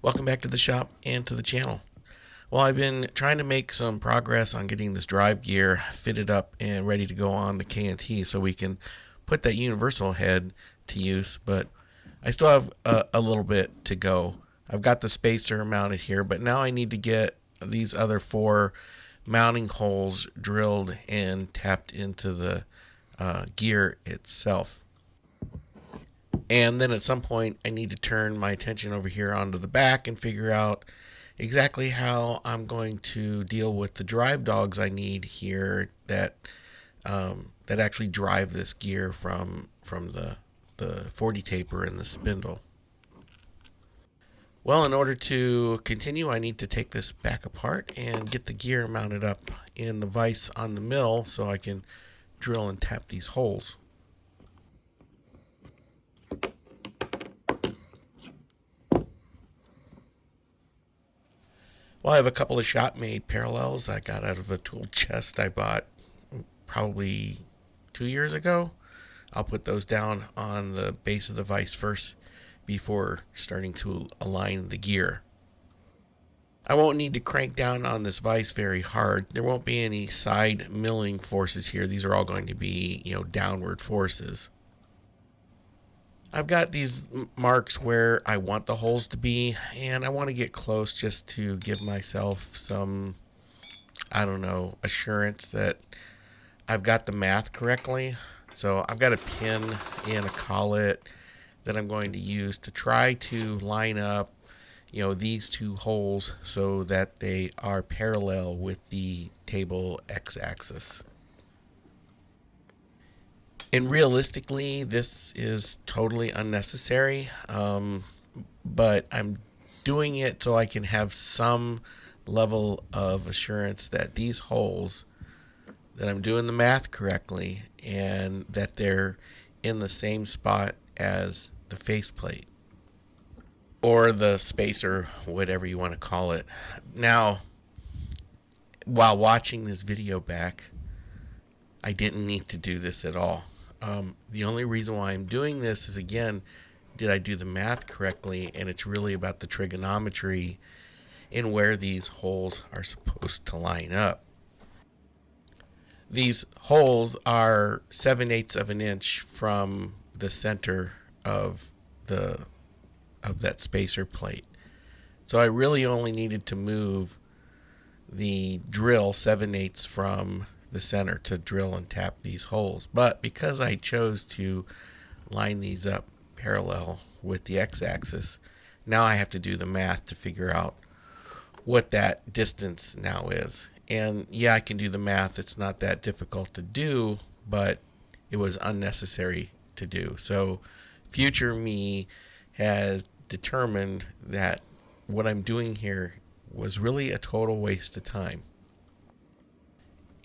Welcome back to the shop and to the channel. Well, I've been trying to make some progress on getting this drive gear fitted up and ready to go on the KNT so we can put that universal head to use, but I still have a little bit to go. I've got the spacer mounted here, but now I need to get these other four mounting holes drilled and tapped into the gear itself. And then at some point, I need to turn my attention over here onto the back and figure out exactly how I'm going to deal with the drive dogs I need here that actually drive this gear from the 40 taper and the spindle. Well, in order to continue, I need to take this back apart and get the gear mounted up in the vise on the mill so I can drill and tap these holes. Well, I have a couple of shop-made parallels I got out of a tool chest I bought probably 2 years ago. I'll put those down on the base of the vise first before starting to align the gear. I won't need to crank down on this vise very hard. There won't be any side milling forces here. These are all going to be, downward forces. I've got these marks where I want the holes to be, and I want to get close just to give myself some, assurance that I've got the math correctly. So I've got a pin and a collet that I'm going to use to try to line up, these two holes so that they are parallel with the table x-axis. And realistically, this is totally unnecessary, but I'm doing it so I can have some level of assurance that these holes, that I'm doing the math correctly, and that they're in the same spot as the faceplate, or the spacer, whatever you want to call it. Now, while watching this video back, I didn't need to do this at all. The only reason why I'm doing this is, again, did I do the math correctly? And it's really about the trigonometry and where these holes are supposed to line up. These holes are 7/8 of an inch from the center of that spacer plate. So I really only needed to move the drill 7/8 from the center to drill and tap these holes. But because I chose to line these up parallel with the x-axis, now I have to do the math to figure out what that distance now is. And yeah, I can do the math. It's not that difficult to do, but it was unnecessary to do. So future me has determined that what I'm doing here was really a total waste of time.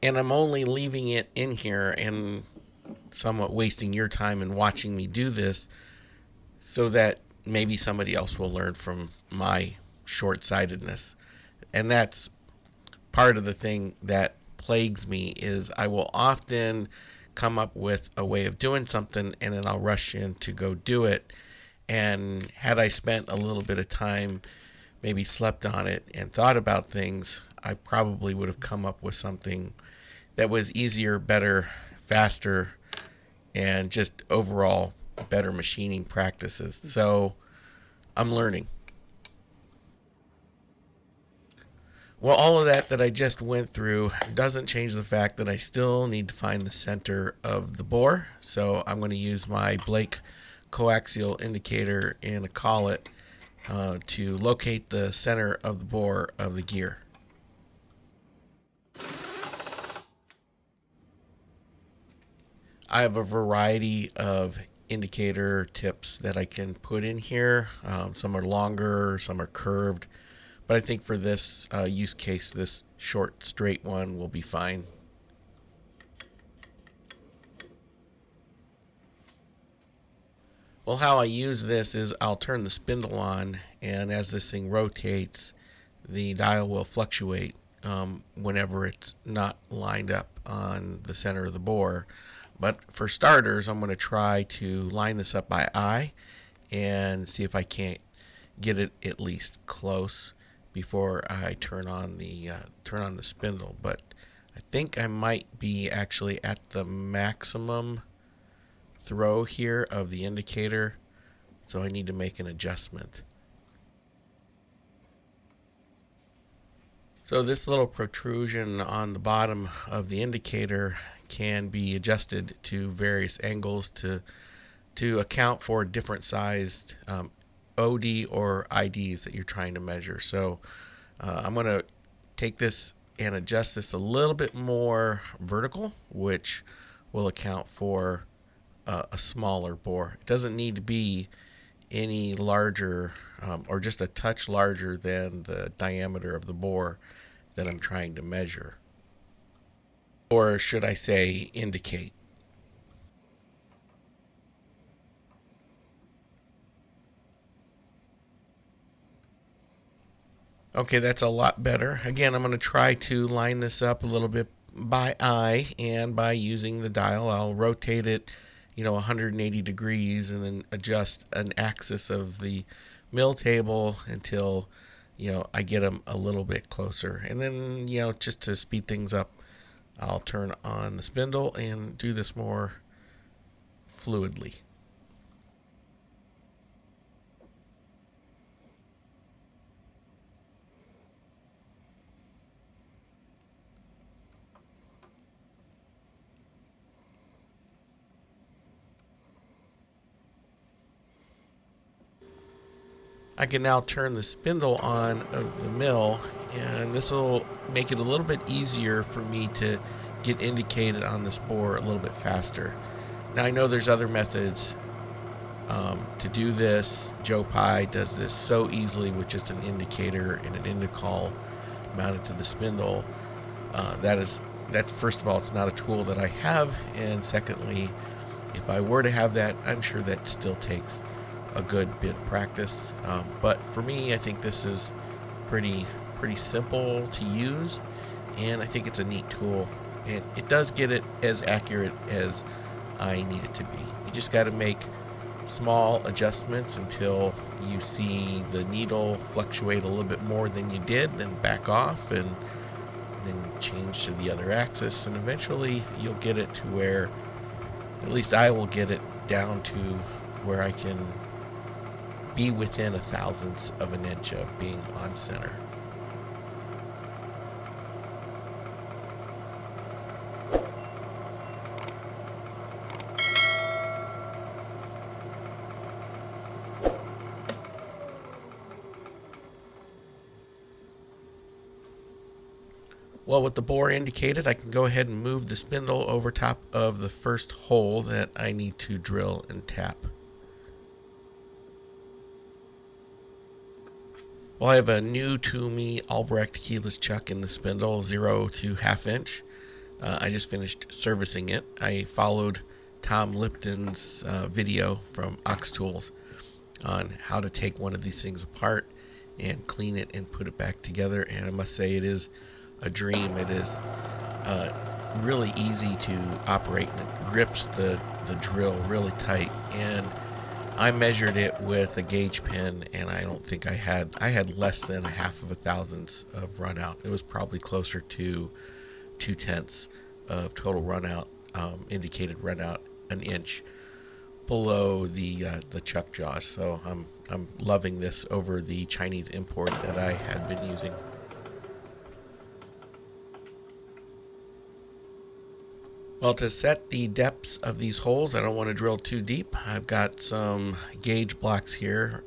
And I'm only leaving it in here and somewhat wasting your time and watching me do this so that maybe somebody else will learn from my short-sightedness. And that's part of the thing that plagues me, is I will often come up with a way of doing something and then I'll rush in to go do it. And had I spent a little bit of time, maybe slept on it and thought about things, I probably would have come up with something that was easier, better, faster, and just overall better machining practices. So I'm learning. Well, all of that I just went through doesn't change the fact that I still need to find the center of the bore. So I'm going to use my Blake coaxial indicator and a collet to locate the center of the bore of the gear. I have a variety of indicator tips that I can put in here. Some are longer, some are curved, but I think for this use case, this short straight one will be fine. Well, how I use this is I'll turn the spindle on, and as this thing rotates, the dial will fluctuate whenever it's not lined up on the center of the bore. But for starters, I'm going to try to line this up by eye and see if I can't get it at least close before I turn on the spindle. But I think I might be actually at the maximum throw here of the indicator, so I need to make an adjustment. So this little protrusion on the bottom of the indicator can be adjusted to various angles to account for different sized OD or IDs that you're trying to measure. So I'm going to take this and adjust this a little bit more vertical, which will account for a smaller bore. It doesn't need to be any larger or just a touch larger than the diameter of the bore that I'm trying to measure. Or should I say indicate. Okay, that's a lot better. Again, I'm going to try to line this up a little bit by eye and by using the dial. I'll rotate it, 180 degrees and then adjust an axis of the mill table until, I get them a little bit closer. And then, just to speed things up, I'll turn on the spindle and do this more fluidly. I can now turn the spindle on of the mill, and this will make it a little bit easier for me to get indicated on this bore a little bit faster. Now I know there's other methods to do this. Joe Pye does this so easily with just an indicator and an indicall mounted to the spindle. That's first of all, it's not a tool that I have, and secondly, if I were to have that, I'm sure that still takes a good bit of practice. But for me, I think this is pretty simple to use, and I think it's a neat tool, and it does get it as accurate as I need it to be. You just got to make small adjustments until you see the needle fluctuate a little bit more than you did, then back off and then change to the other axis, and eventually you'll get it to where, at least I will get it down to where I can be within 1/1000th of an inch of being on center. Well, with the bore indicated, I can go ahead and move the spindle over top of the first hole that I need to drill and tap. Well, I have a new Toomey Albrecht keyless chuck in the spindle, 0 to 1/2 inch. I just finished servicing it. I followed Tom Lipton's video from Ox Tools on how to take one of these things apart and clean it and put it back together, and I must say it is a dream. It is really easy to operate, and it grips the drill really tight. And I measured it with a gauge pin, and I don't think I had less than 1/2 of run out. It was probably closer to 2/10 of total run out, indicated run out, an inch below the chuck jaws. So I'm loving this over the Chinese import that I had been using. Well, to set the depths of these holes, I don't want to drill too deep. I've got some gauge blocks here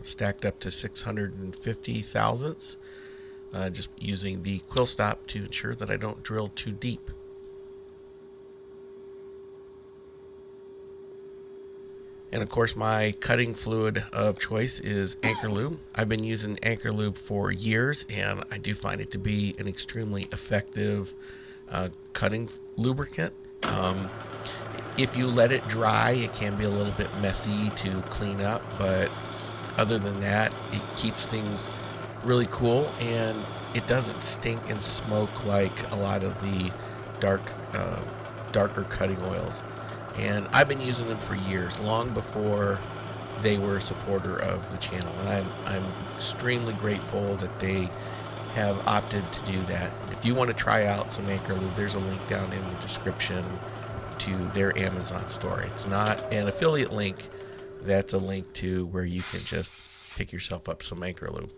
stacked up to 650 thousandths, just using the quill stop to ensure that I don't drill too deep. And of course, my cutting fluid of choice is Anchor Lube. I've been using Anchor Lube for years, and I do find it to be an extremely effective cutting lubricant. If you let it dry, it can be a little bit messy to clean up, but other than that, it keeps things really cool, and it doesn't stink and smoke like a lot of the darker cutting oils. And I've been using them for years, long before they were a supporter of the channel, and I'm extremely grateful that they have opted to do that. If you want to try out some Anchor Lube, there's a link down in the description to their Amazon store. It's not an affiliate link, that's a link to where you can just pick yourself up some Anchor Lube.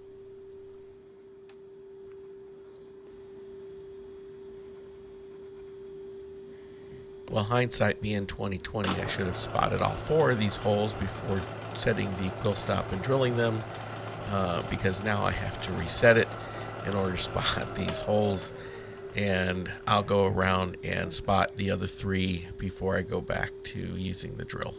Well, hindsight being 2020, I should have spotted all four of these holes before setting the quill stop and drilling them, because now I have to reset it in order to spot these holes, and I'll go around and spot the other three before I go back to using the drill.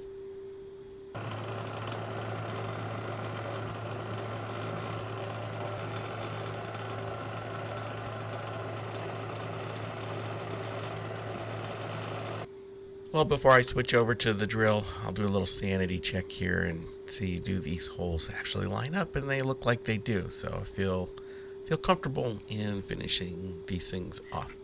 Well, before I switch over to the drill, I'll do a little sanity check here and see, do these holes actually line up, and they look like they do. So I feel comfortable in finishing these things off.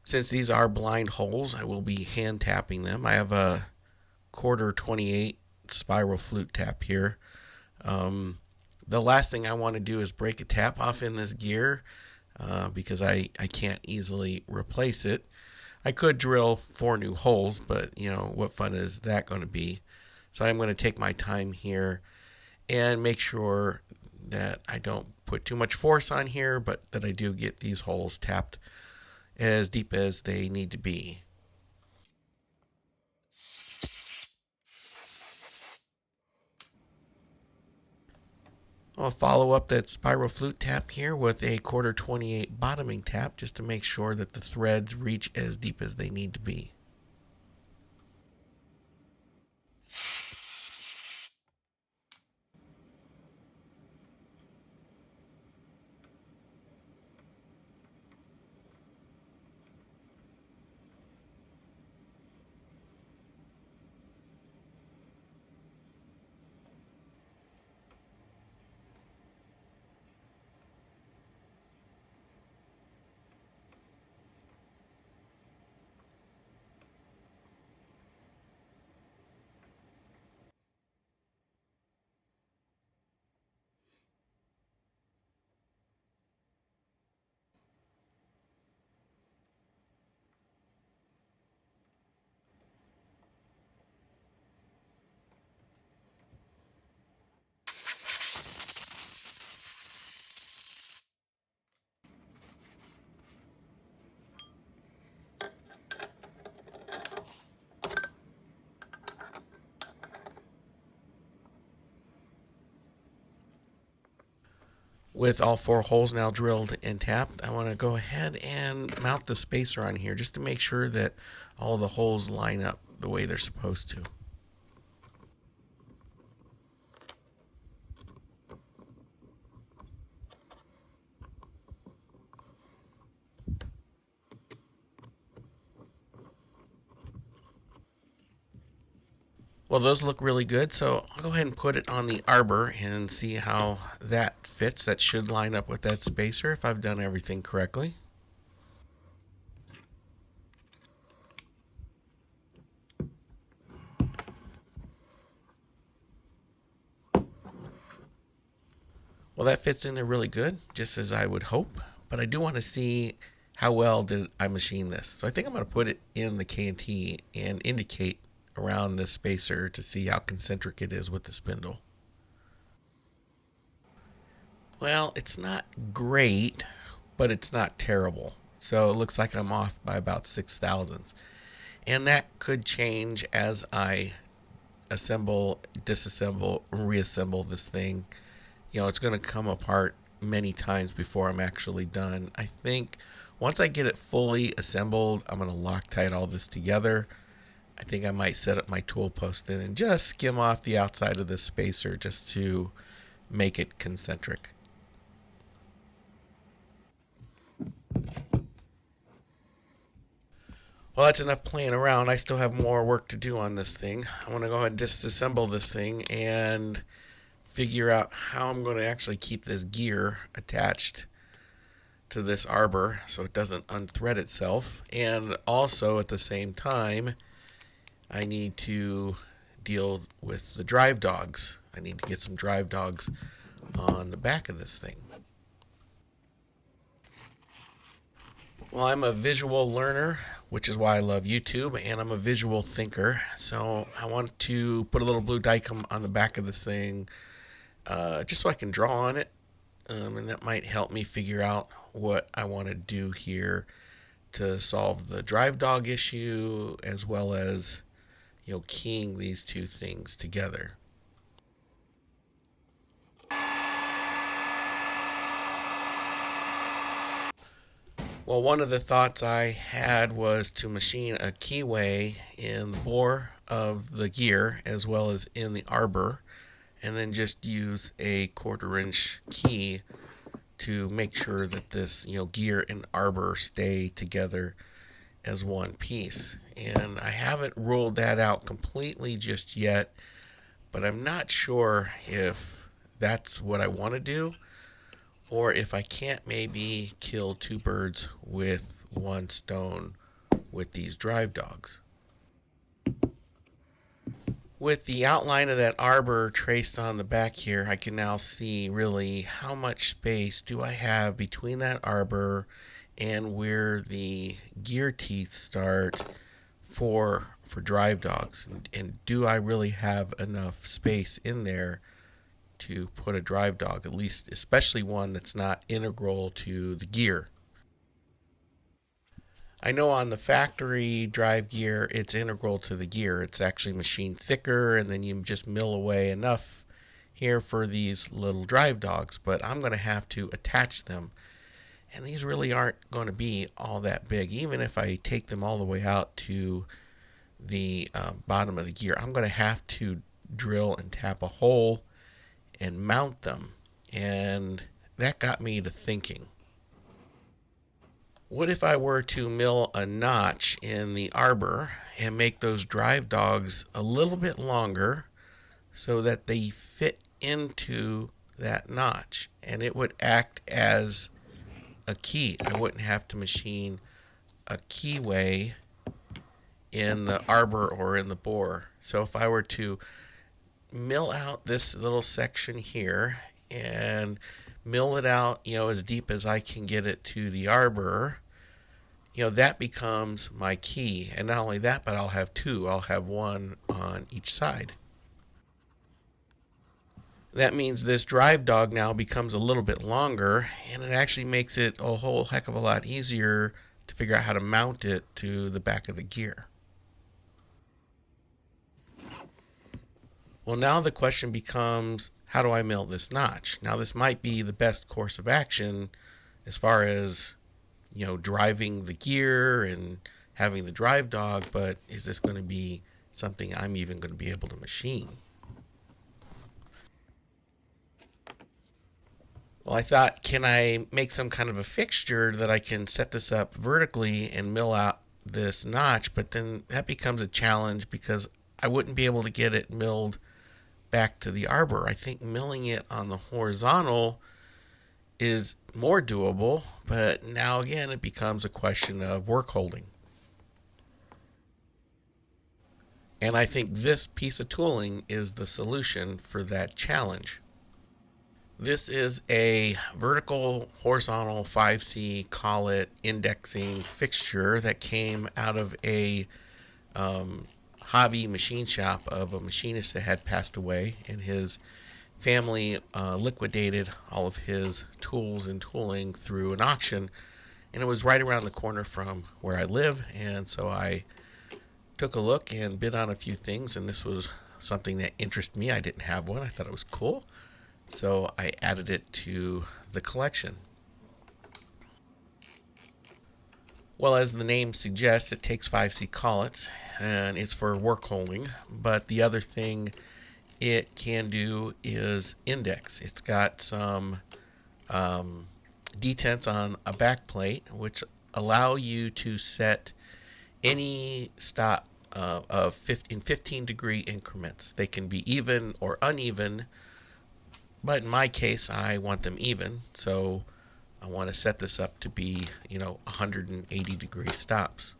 Since these are blind holes, I will be hand tapping them. I have a quarter 28 spiral flute tap here. The last thing I want to do is break a tap off in this gear, because I can't easily replace it. I could drill 4 new holes, but what fun is that going to be? So I'm going to take my time here and make sure that I don't put too much force on here, but that I do get these holes tapped as deep as they need to be. I'll follow up that spiral flute tap here with a quarter 28 bottoming tap, just to make sure that the threads reach as deep as they need to be. With all 4 holes now drilled and tapped, I want to go ahead and mount the spacer on here just to make sure that all the holes line up the way they're supposed to. Well, those look really good, so I'll go ahead and put it on the arbor and see how that fits. That should line up with that spacer if I've done everything correctly. Well, that fits in there really good, just as I would hope, but I do want to see how well did I machine this. So I think I'm going to put it in the K&T and indicate around this spacer to see how concentric it is with the spindle. Well, it's not great, but it's not terrible. So it looks like I'm off by about 6 thousandths. And that could change as I assemble, disassemble, reassemble this thing. It's going to come apart many times before I'm actually done. I think once I get it fully assembled, I'm going to Loctite all this together. I think I might set up my tool post in and just skim off the outside of this spacer just to make it concentric. Well, that's enough playing around. I still have more work to do on this thing. I want to go ahead and disassemble this thing and figure out how I'm going to actually keep this gear attached to this arbor so it doesn't unthread itself. And also at the same time, I need to deal with the drive dogs. I need to get some drive dogs on the back of this thing. Well, I'm a visual learner, which is why I love YouTube, and I'm a visual thinker. So I want to put a little blue Dykem on the back of this thing just so I can draw on it. And that might help me figure out what I want to do here to solve the drive dog issue, as well as keying these two things together. Well, one of the thoughts I had was to machine a keyway in the bore of the gear as well as in the arbor, and then just use a 1/4 inch key to make sure that this gear and arbor stay together as one piece. And I haven't ruled that out completely just yet, but I'm not sure if that's what I want to do, or if I can't maybe kill two birds with one stone with these drive dogs. With the outline of that arbor traced on the back here, I can now see really how much space do I have between that arbor and where the gear teeth start for drive dogs. And do I really have enough space in there to put a drive dog, at least, especially one that's not integral to the gear. I know on the factory drive gear, it's integral to the gear. It's actually machined thicker, and then you just mill away enough here for these little drive dogs, but I'm going to have to attach them. And these really aren't going to be all that big. Even if I take them all the way out to the bottom of the gear, I'm going to have to drill and tap a hole and mount them. And that got me to thinking, what if I were to mill a notch in the arbor and make those drive dogs a little bit longer so that they fit into that notch, and it would act as a key. I wouldn't have to machine a keyway in the arbor or in the bore. So if I were to mill out this little section here and mill it out, as deep as I can get it to the arbor, that becomes my key. And not only that, but I'll have two. I'll have one on each side. That means this drive dog now becomes a little bit longer, and it actually makes it a whole heck of a lot easier to figure out how to mount it to the back of the gear. Well, now the question becomes, how do I mill this notch? Now, this might be the best course of action as far as, driving the gear and having the drive dog, but is this going to be something I'm even going to be able to machine? Well, I thought, can I make some kind of a fixture that I can set this up vertically and mill out this notch? But then that becomes a challenge because I wouldn't be able to get it milled back to the arbor. I think milling it on the horizontal is more doable, but now again it becomes a question of work holding. And I think this piece of tooling is the solution for that challenge. This is a vertical horizontal 5C collet indexing fixture that came out of a hobby machine shop of a machinist that had passed away, and his family liquidated all of his tools and tooling through an auction, and it was right around the corner from where I live. And so I took a look and bid on a few things, and this was something that interested me. I didn't have one. I thought it was cool, so I added it to the collection. Well, as the name suggests, it takes 5C collets, and it's for work holding. But the other thing it can do is index. It's got some detents on a back plate, which allow you to set any stop in 15-degree increments. They can be even or uneven, but in my case, I want them even. So I want to set this up to be, 180-degree stops.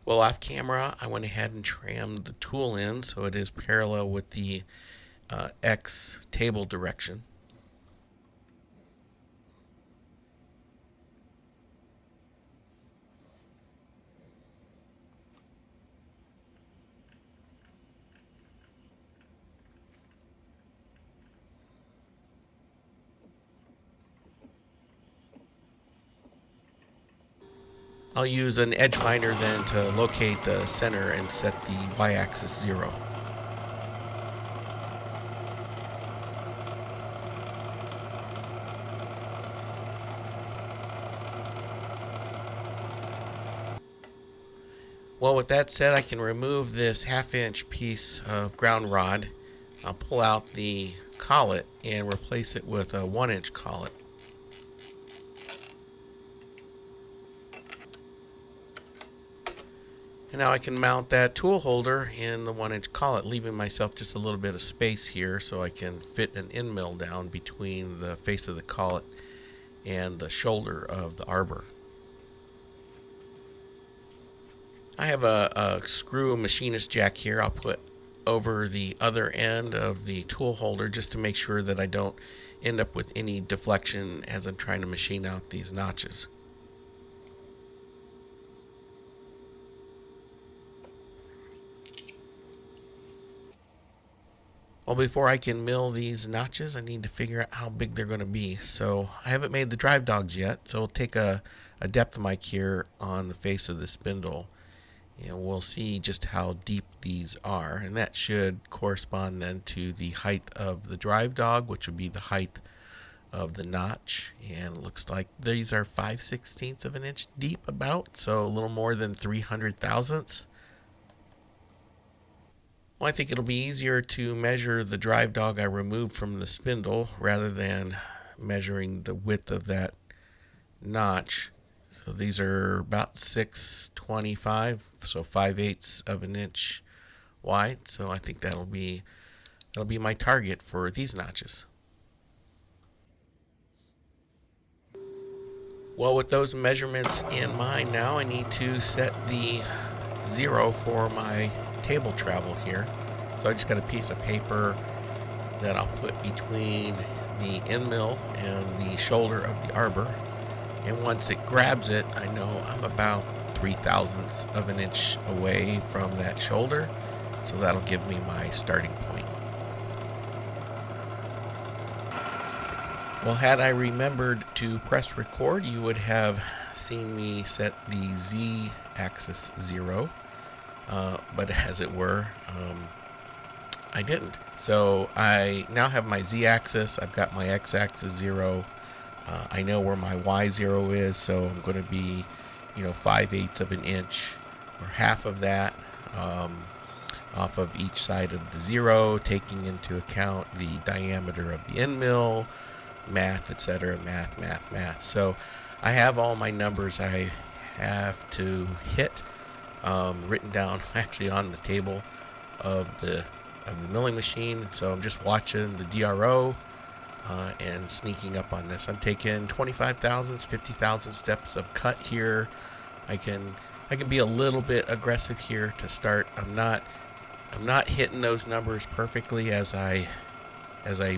Well, off camera, I went ahead and trimmed the tool in so it is parallel with the X table direction. I'll use an edge finder then to locate the center and set the y-axis 0. Well, with that said, I can remove this half-inch piece of ground rod. I'll pull out the collet and replace it with a 1-inch collet. And now I can mount that tool holder in the 1-inch collet, leaving myself just a little bit of space here so I can fit an end mill down between the face of the collet and the shoulder of the arbor. I have a screw machinist jack here I'll put over the other end of the tool holder just to make sure that I don't end up with any deflection as I'm trying to machine out these notches. Well, before I can mill these notches, I need to figure out how big they're going to be. So I haven't made the drive dogs yet, so we'll take a depth mic here on the face of the spindle, and we'll see just how deep these are, and that should correspond then to the height of the drive dog, which would be the height of the notch. And it looks like these are 5/16 of an inch deep about, so a little more than 300 thousandths. Well, I think it'll be easier to measure the drive dog I removed from the spindle rather than measuring the width of that notch. So these are about 625, so 5/8 of an inch wide. So I think that'll be my target for these notches. Well, with those measurements in mind, now I need to set the 0 for my table travel here. So I just got a piece of paper that I'll put between the end mill and the shoulder of the arbor. And once it grabs it, I know I'm about 3/1000ths of an inch away from that shoulder. So that'll give me my starting point. Well, had I remembered to press record, you would have seen me set the Z-axis 0. But as it were, I didn't. So I now have my Z-axis. I've got my X-axis 0. I know where my Y0 is, so I'm going to be, 5/8 of an inch or half of that off of each side of the 0, taking into account the diameter of the end mill, math, etc. Math. So I have all my numbers I have to hit written down actually on the table of the milling machine. So I'm just watching the DRO and sneaking up on this. I'm taking 25 thousandths, 50,000 steps of cut here. I can be a little bit aggressive here to start. I'm not hitting those numbers perfectly as I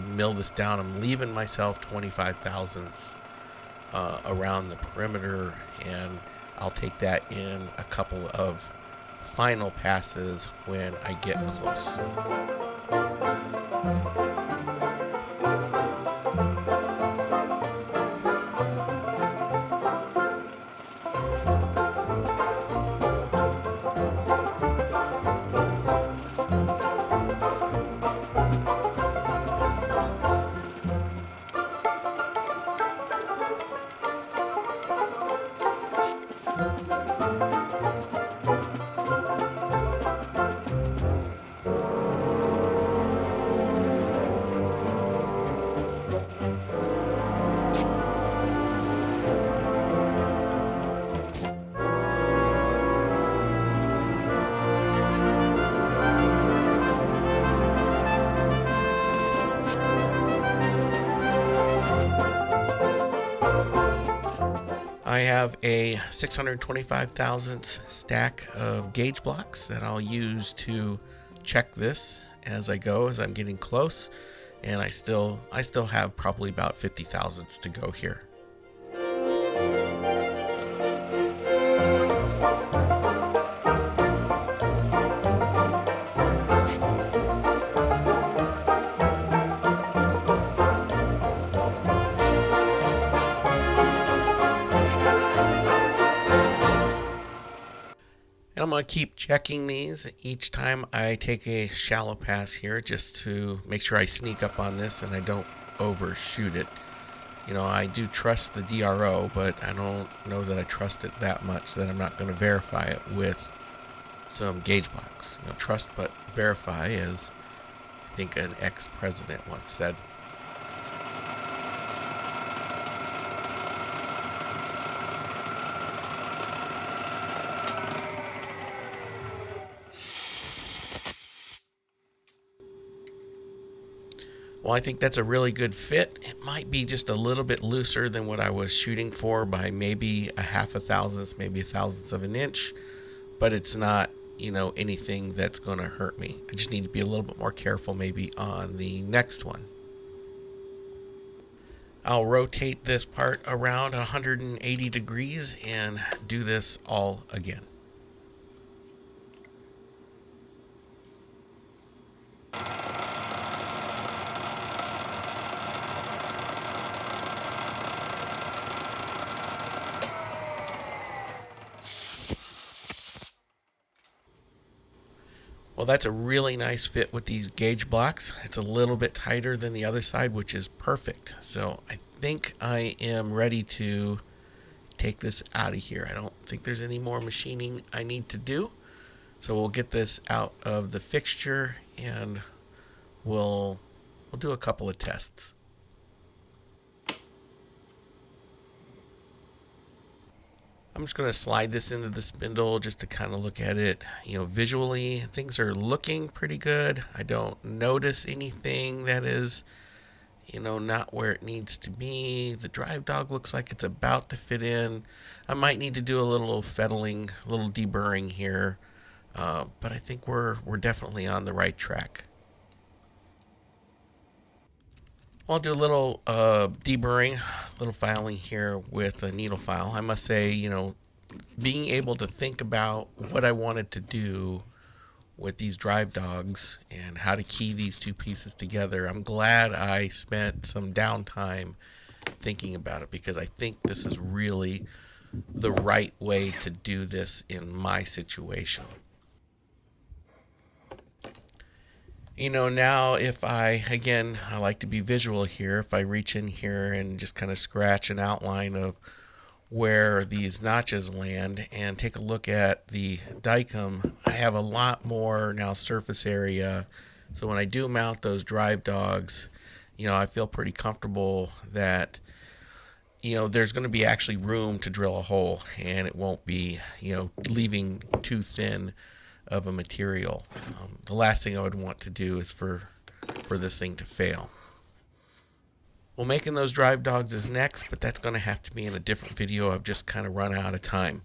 mill this down. I'm leaving myself 25 thousandths around the perimeter, and I'll take that in a couple of final passes when I get close. I have a 625 thousandths stack of gauge blocks that I'll use to check this as I go, as I'm getting close, and I still have probably about 50 thousandths to go here. I'm going to keep checking these each time I take a shallow pass here, just to make sure I sneak up on this and I don't overshoot it. You know, I do trust the DRO, but I don't know that I trust it that much that I'm not going to verify it with some gauge blocks. You know, trust but verify, as I think an ex-president once said. Well, I think that's a really good fit. It might be just a little bit looser than what I was shooting for by maybe a half a thousandth, maybe a thousandth of an inch, but it's not, you know, anything that's going to hurt me. I just need to be a little bit more careful maybe on the next one. I'll rotate this part around 180 degrees and do this all again. Well, that's a really nice fit with these gauge blocks. It's a little bit tighter than the other side, which is perfect. So I think I am ready to take this out of here. I don't think there's any more machining I need to do. So we'll get this out of the fixture and we'll do a couple of tests. I'm just going to slide this into the spindle just to kind of look at it, you know, visually. Things are looking pretty good. I don't notice anything that is, you know, not where it needs to be. The drive dog looks like it's about to fit in. I might need to do a little fettling, a little deburring here, but I think we're definitely on the right track. I'll do a little deburring, a little filing here with a needle file. I must say, you know, being able to think about what I wanted to do with these drive dogs and how to key these two pieces together, I'm glad I spent some downtime thinking about it, because I think this is really the right way to do this in my situation. You know, now if I like to be visual here, if I reach in here and just kind of scratch an outline of where these notches land and take a look at the Dicom, I have a lot more now surface area. So when I do mount those drive dogs, you know, I feel pretty comfortable that, you know, there's going to be actually room to drill a hole, and it won't be, you know, leaving too thin of a material. The last thing I would want to do is for this thing to fail. Well, making those drive dogs is next, but that's going to have to be in a different video. I've just kind of run out of time.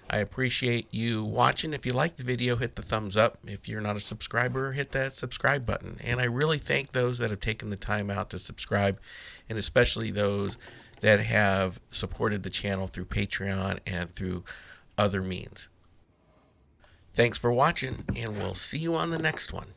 I appreciate you watching. If you like the video, hit the thumbs up. If you're not a subscriber, hit that subscribe button. And I really thank those that have taken the time out to subscribe, and especially those that have supported the channel through Patreon and through other means. Thanks for watching, and we'll see you on the next one.